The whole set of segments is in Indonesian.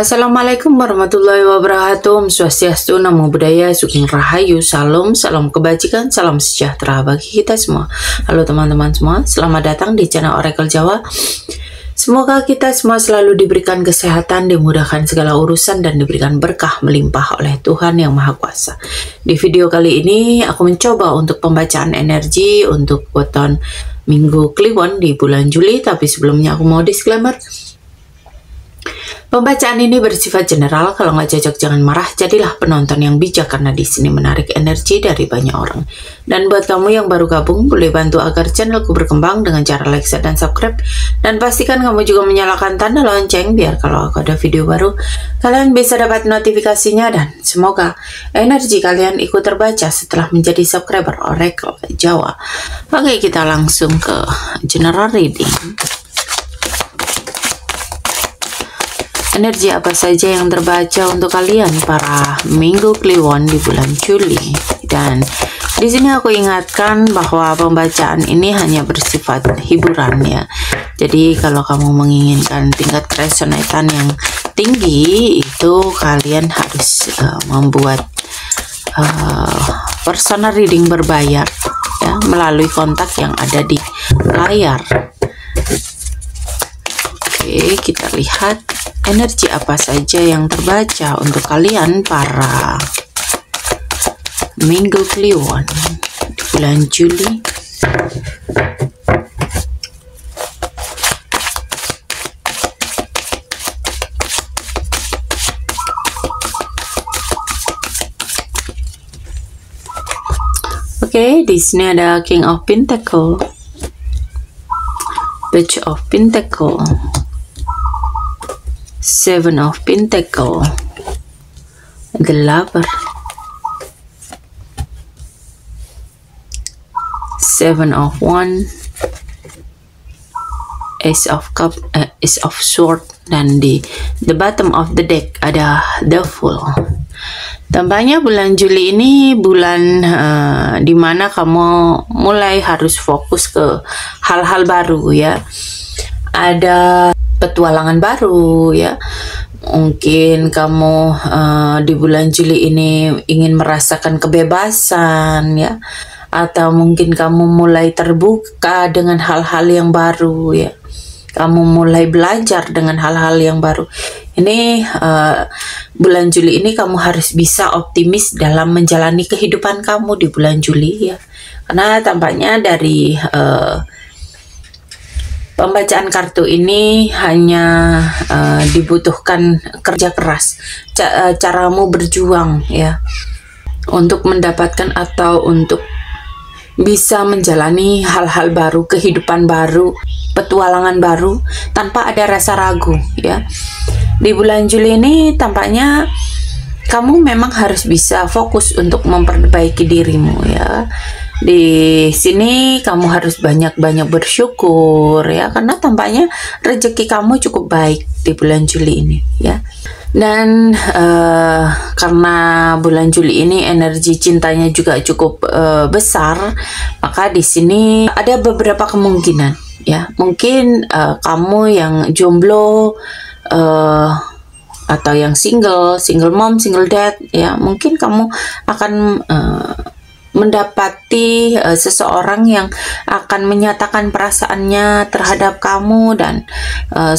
Assalamualaikum warahmatullahi wabarakatuh. Om Swastiastu, Namo Buddhaya, Sugeng Rahayu, Salam, salam kebajikan, salam sejahtera bagi kita semua. Halo teman-teman semua, selamat datang di channel Oracle Jawa. Semoga kita semua selalu diberikan kesehatan, dimudahkan segala urusan, dan diberikan berkah melimpah oleh Tuhan Yang Maha Kuasa. Di video kali ini, aku mencoba untuk pembacaan energi untuk weton Minggu Kliwon di bulan Juli, tapi sebelumnya aku mau disclaimer. Pembacaan ini bersifat general, kalau nggak cocok jangan marah, jadilah penonton yang bijak karena di sini menarik energi dari banyak orang. Dan buat kamu yang baru gabung, boleh bantu agar channelku berkembang dengan cara like, share, dan subscribe. Dan pastikan kamu juga menyalakan tanda lonceng biar kalau aku ada video baru, kalian bisa dapat notifikasinya. Dan semoga energi kalian ikut terbaca setelah menjadi subscriber Oracle Jawa. Oke, kita langsung ke general reading. Energi apa saja yang terbaca untuk kalian para Minggu Kliwon di bulan Juli? Dan di sini aku ingatkan bahwa pembacaan ini hanya bersifat hiburan ya. Jadi kalau kamu menginginkan tingkat keresonetan yang tinggi, itu kalian harus membuat personal reading berbayar ya, melalui kontak yang ada di layar. Oke, kita lihat energi apa saja yang terbaca untuk kalian para Minggu Kliwon di bulan Juli. Oke, di sini ada King of Pentacle, Page of Pentacle, Seven of Pentacle, the Lover, Seven of Wands, Ace of Cup, Ace of Sword, dan di the bottom of the deck ada the Fool. Tampaknya bulan Juli ini bulan dimana kamu mulai harus fokus ke hal-hal baru ya. Ada petualangan baru ya, mungkin kamu di bulan Juli ini ingin merasakan kebebasan ya, atau mungkin kamu mulai terbuka dengan hal-hal yang baru ya, kamu mulai belajar dengan hal-hal yang baru. Ini bulan Juli ini kamu harus bisa optimis dalam menjalani kehidupan kamu di bulan Juli ya, karena tampaknya dari pembacaan kartu ini hanya dibutuhkan kerja keras, caramu berjuang ya, untuk mendapatkan atau untuk bisa menjalani hal-hal baru, kehidupan baru, petualangan baru tanpa ada rasa ragu ya. Di bulan Juli ini tampaknya kamu memang harus bisa fokus untuk memperbaiki dirimu ya. Di sini kamu harus banyak-banyak bersyukur ya, karena tampaknya rezeki kamu cukup baik di bulan Juli ini ya. Dan karena bulan Juli ini energi cintanya juga cukup besar, maka di sini ada beberapa kemungkinan ya. Mungkin kamu yang jomblo atau yang single mom, single dad ya, mungkin kamu akan mendapati seseorang yang akan menyatakan perasaannya terhadap kamu, dan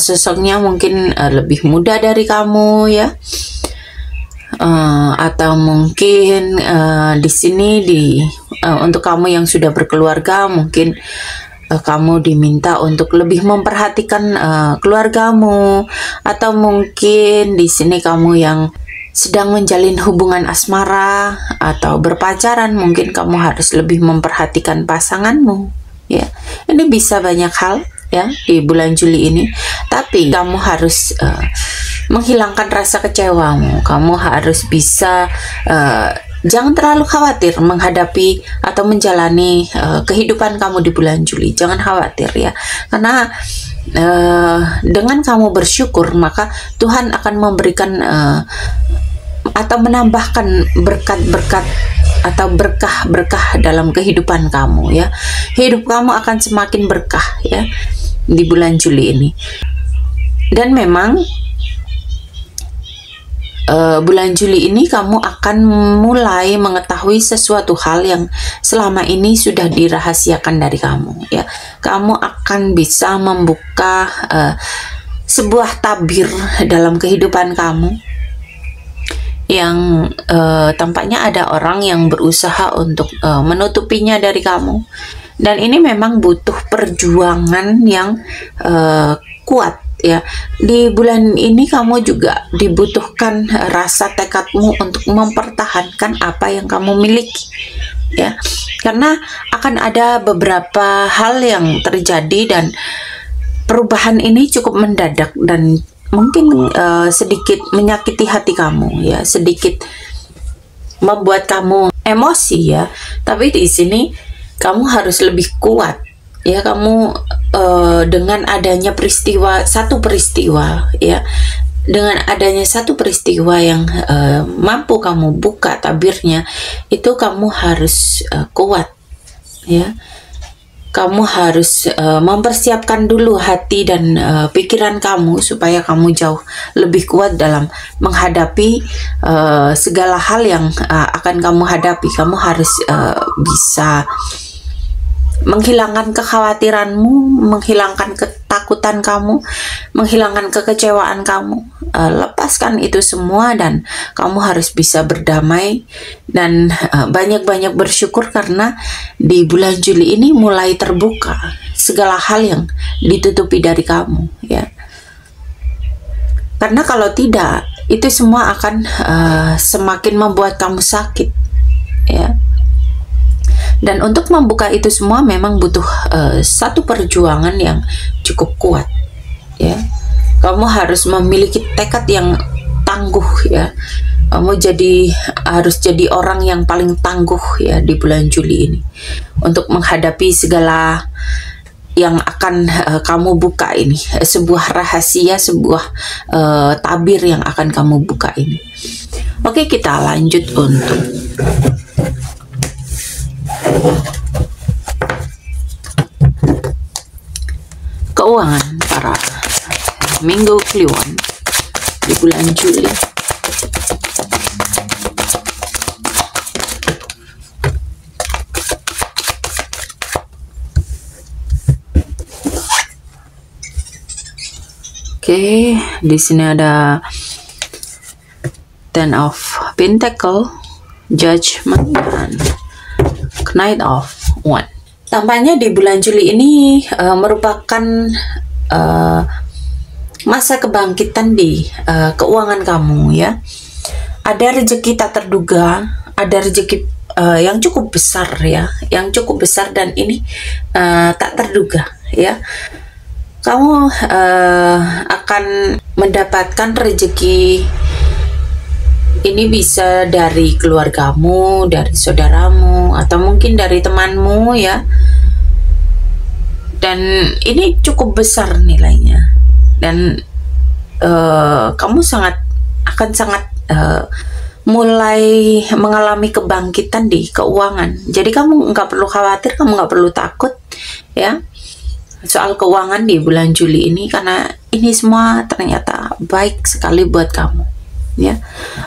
sosoknya mungkin lebih muda dari kamu ya, atau mungkin di sini untuk kamu yang sudah berkeluarga, mungkin kamu diminta untuk lebih memperhatikan keluargamu, atau mungkin di sini kamu yang sedang menjalin hubungan asmara atau berpacaran, mungkin kamu harus lebih memperhatikan pasanganmu ya. Ini bisa banyak hal ya di bulan Juli ini, tapi kamu harus menghilangkan rasa kecewamu. Kamu harus bisa jangan terlalu khawatir menghadapi atau menjalani kehidupan kamu di bulan Juli. Jangan khawatir ya, karena dengan kamu bersyukur, maka Tuhan akan memberikan atau menambahkan berkat-berkat atau berkah-berkah dalam kehidupan kamu ya. Hidup kamu akan semakin berkah ya di bulan Juli ini. Dan memang bulan Juli ini kamu akan mulai mengetahui sesuatu hal yang selama ini sudah dirahasiakan dari kamu, ya. Kamu akan bisa membuka sebuah tabir dalam kehidupan kamu yang tampaknya ada orang yang berusaha untuk menutupinya dari kamu, dan ini memang butuh perjuangan yang kuat, ya. Di bulan ini kamu juga dibutuhkan rasa tekadmu untuk mempertahankan apa yang kamu miliki, ya, karena akan ada beberapa hal yang terjadi dan perubahan ini cukup mendadak dan mungkin sedikit menyakiti hati kamu, ya, sedikit membuat kamu emosi, ya. Tapi di sini kamu harus lebih kuat, ya. Kamu dengan adanya satu peristiwa, ya, dengan adanya satu peristiwa yang mampu kamu buka tabirnya, itu kamu harus kuat, ya. Kamu harus mempersiapkan dulu hati dan pikiran kamu supaya kamu jauh lebih kuat dalam menghadapi segala hal yang akan kamu hadapi. Kamu harus bisa menghilangkan kekhawatiranmu, menghilangkan ketakutan kamu, menghilangkan kekecewaan kamu. Lepaskan itu semua dan kamu harus bisa berdamai dan banyak-banyak bersyukur karena di bulan Juli ini mulai terbuka segala hal yang ditutupi dari kamu, ya. Karena kalau tidak, itu semua akan semakin membuat kamu sakit, ya. Dan untuk membuka itu semua memang butuh satu perjuangan yang cukup kuat, ya. Kamu harus memiliki tekad yang tangguh, ya. Kamu harus jadi orang yang paling tangguh, ya, di bulan Juli ini untuk menghadapi segala yang akan kamu buka ini, sebuah rahasia, sebuah tabir yang akan kamu buka ini. Oke, kita lanjut untuk keuangan para minggu Kliwon di bulan Juli. Oke, di sini ada Ten of Pentacle, Judgment, dan Knight of Wands. Tampaknya di bulan Juli ini merupakan masa kebangkitan di keuangan kamu, ya. Ada rezeki tak terduga, ada rezeki yang cukup besar, ya, yang cukup besar, dan ini tak terduga, ya. Kamu akan mendapatkan rezeki ini, bisa dari keluargamu, dari saudaramu, atau mungkin dari temanmu, ya. Dan ini cukup besar nilainya, dan kamu akan sangat mulai mengalami kebangkitan di keuangan. Jadi kamu nggak perlu khawatir, kamu nggak perlu takut, ya, soal keuangan di bulan Juli ini, karena ini semua ternyata baik sekali buat kamu, ya.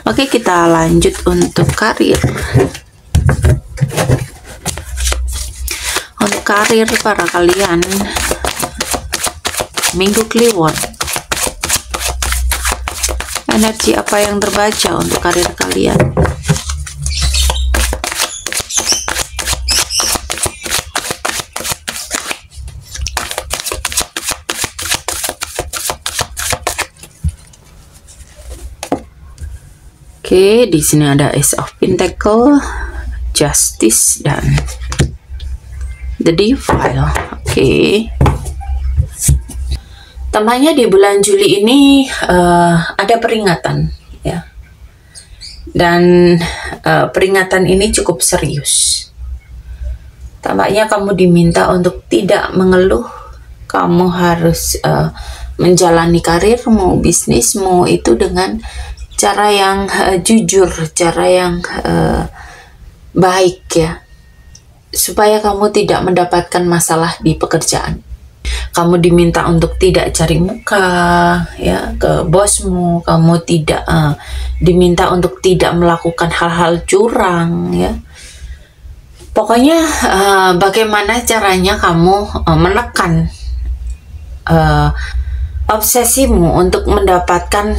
Oke, kita lanjut untuk karir. Untuk karir para kalian minggu Kliwon, energi apa yang terbaca untuk karir kalian? Oke, di sini ada Ace of Pentacle, Justice, dan The Devil. Oke. Tampaknya di bulan Juli ini ada peringatan, ya. Dan peringatan ini cukup serius. Tampaknya kamu diminta untuk tidak mengeluh. Kamu harus menjalani karirmu, bisnismu itu dengan cara yang jujur, cara yang baik, ya, supaya kamu tidak mendapatkan masalah di pekerjaan. Kamu diminta untuk tidak cari muka ya ke bosmu, kamu tidak diminta untuk tidak melakukan hal-hal curang ya. Pokoknya bagaimana caranya kamu menekan obsesimu untuk mendapatkan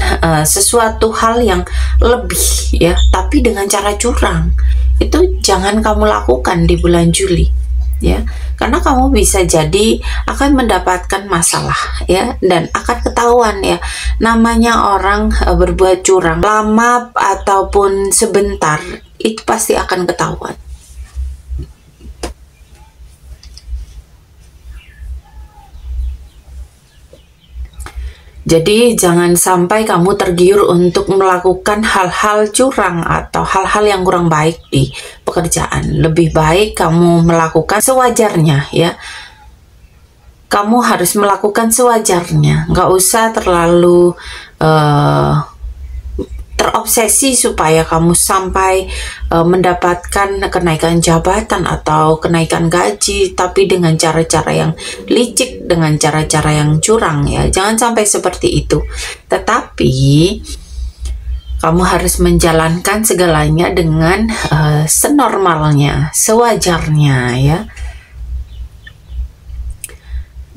sesuatu hal yang lebih ya, tapi dengan cara curang. Itu jangan kamu lakukan di bulan Juli ya, karena kamu bisa jadi akan mendapatkan masalah ya, dan akan ketahuan ya, namanya orang berbuat curang lama ataupun sebentar itu pasti akan ketahuan. Jadi jangan sampai kamu tergiur untuk melakukan hal-hal curang atau hal-hal yang kurang baik di pekerjaan. Lebih baik kamu melakukan sewajarnya ya. Kamu harus melakukan sewajarnya. Nggak usah terlalu terobsesi supaya kamu sampai mendapatkan kenaikan jabatan atau kenaikan gaji, tapi dengan cara-cara yang licik, dengan cara-cara yang curang ya. Jangan sampai seperti itu. Tetapi kamu harus menjalankan segalanya dengan senormalnya, sewajarnya ya.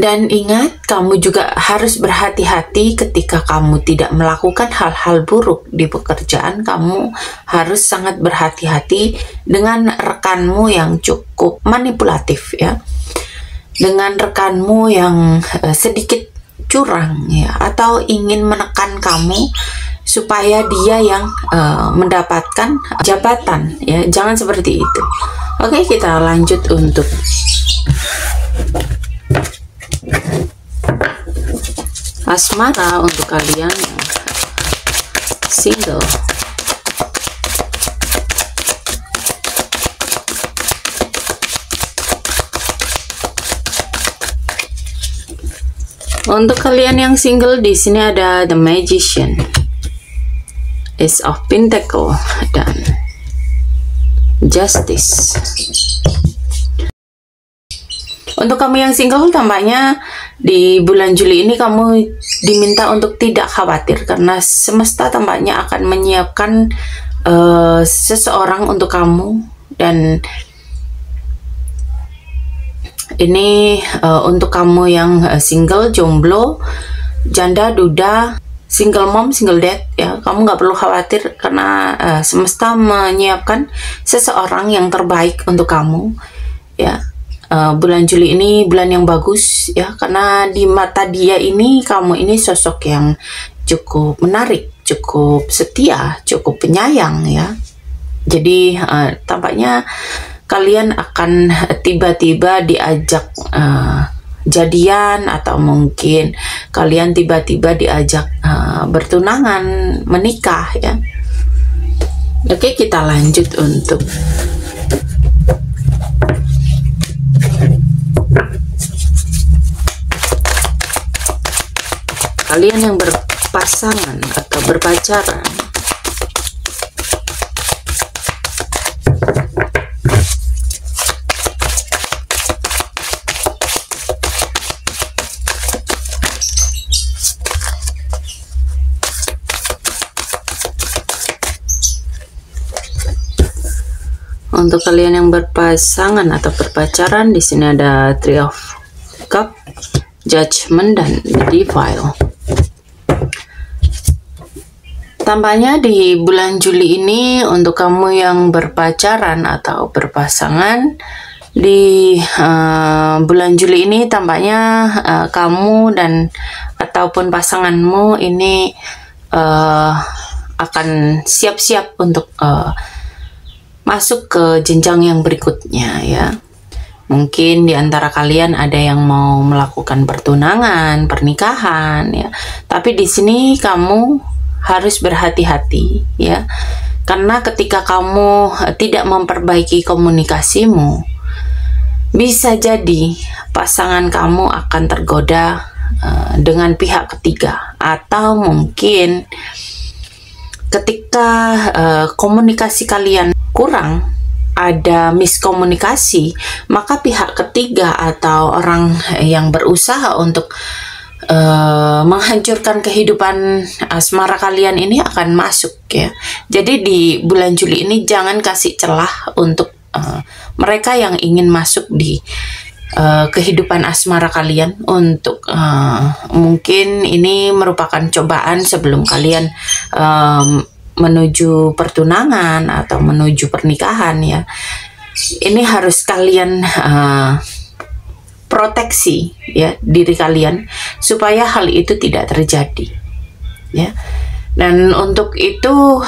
Dan ingat, kamu juga harus berhati-hati ketika kamu tidak melakukan hal-hal buruk di pekerjaan. Kamu harus sangat berhati-hati dengan rekanmu yang cukup manipulatif ya. Dengan rekanmu yang sedikit curang ya, atau ingin menekan kamu supaya dia yang mendapatkan jabatan ya. Jangan seperti itu. Oke, kita lanjut untuk asmara untuk kalian yang single. Untuk kalian yang single, di sini ada The Magician, Ace of Pentacle, dan Justice. Untuk kamu yang single, tampaknya di bulan Juli ini kamu diminta untuk tidak khawatir, karena semesta tampaknya akan menyiapkan seseorang untuk kamu. Dan ini untuk kamu yang single, jomblo, janda, duda, single mom, single dad ya, kamu nggak perlu khawatir, karena semesta menyiapkan seseorang yang terbaik untuk kamu ya. Bulan Juli ini bulan yang bagus ya, karena di mata dia ini kamu ini sosok yang cukup menarik, cukup setia, cukup penyayang ya. Jadi tampaknya kalian akan tiba-tiba diajak jadian, atau mungkin kalian tiba-tiba diajak bertunangan, menikah ya. Oke, kita lanjut untuk kalian yang berpasangan atau berpacaran. Untuk kalian yang berpasangan atau berpacaran, di sini ada Three of Cup, Judgment, dan The Devil. Tampaknya di bulan Juli ini untuk kamu yang berpacaran atau berpasangan, di bulan Juli ini tampaknya kamu dan ataupun pasanganmu ini akan siap-siap untuk masuk ke jenjang yang berikutnya ya. Mungkin di antara kalian ada yang mau melakukan pertunangan, pernikahan ya. Tapi di sini kamu harus berhati-hati ya. Karena ketika kamu tidak memperbaiki komunikasimu, bisa jadi pasangan kamu akan tergoda dengan pihak ketiga, atau mungkin ketika komunikasi kalian kurang ada miskomunikasi, maka pihak ketiga atau orang yang berusaha untuk menghancurkan kehidupan asmara kalian ini akan masuk ya. Jadi di bulan Juli ini jangan kasih celah untuk mereka yang ingin masuk di kehidupan asmara kalian untuk mungkin ini merupakan cobaan sebelum kalian menuju pertunangan atau menuju pernikahan ya. Ini harus kalian proteksi ya diri kalian supaya hal itu tidak terjadi ya. Dan untuk itu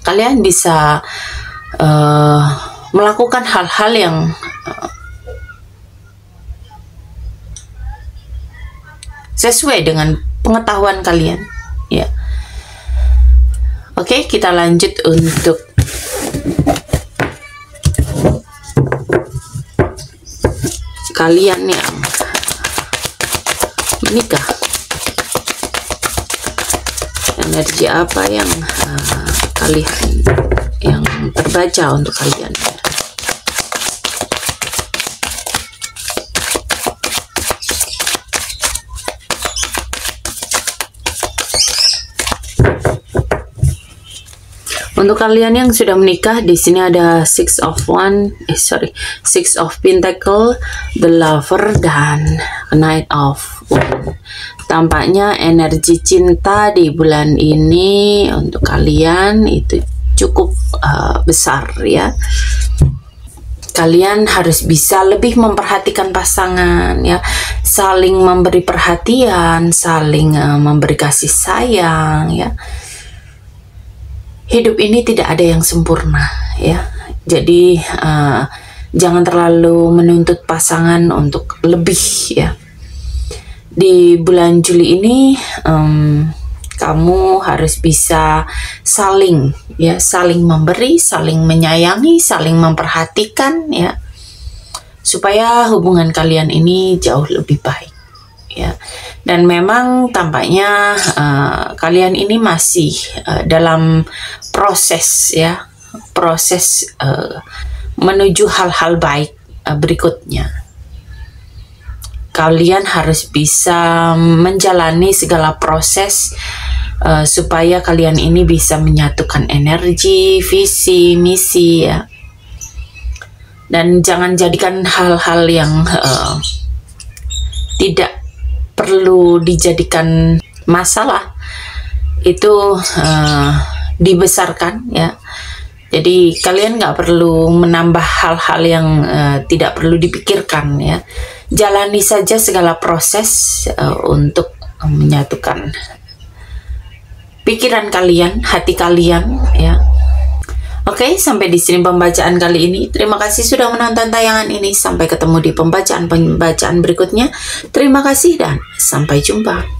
kalian bisa melakukan hal-hal yang sesuai dengan pengetahuan kalian ya. Oke, kita lanjut untuk kalian yang menikah. Energi apa yang kalian yang terbaca untuk kalian? Untuk kalian yang sudah menikah, di sini ada Six of Pentacle, The Lover, dan Knight of Wands. Tampaknya energi cinta di bulan ini untuk kalian itu cukup besar ya. Kalian harus bisa lebih memperhatikan pasangan ya, saling memberi perhatian, saling memberi kasih sayang ya. Hidup ini tidak ada yang sempurna ya. Jadi jangan terlalu menuntut pasangan untuk lebih ya. Di bulan Juli ini kamu harus bisa saling memberi, saling menyayangi, saling memperhatikan ya, supaya hubungan kalian ini jauh lebih baik ya. Dan memang tampaknya kalian ini masih dalam proses ya, menuju hal-hal baik berikutnya. Kalian harus bisa menjalani segala proses supaya kalian ini bisa menyatukan energi, visi, misi ya. Dan jangan jadikan hal-hal yang tidak perlu dijadikan masalah itu dibesarkan ya. Jadi kalian nggak perlu menambah hal-hal yang tidak perlu dipikirkan ya. Jalani saja segala proses untuk menyatukan pikiran kalian, hati kalian ya. Oke, sampai di sini pembacaan kali ini. Terima kasih sudah menonton tayangan ini. Sampai ketemu di pembacaan berikutnya. Terima kasih dan sampai jumpa.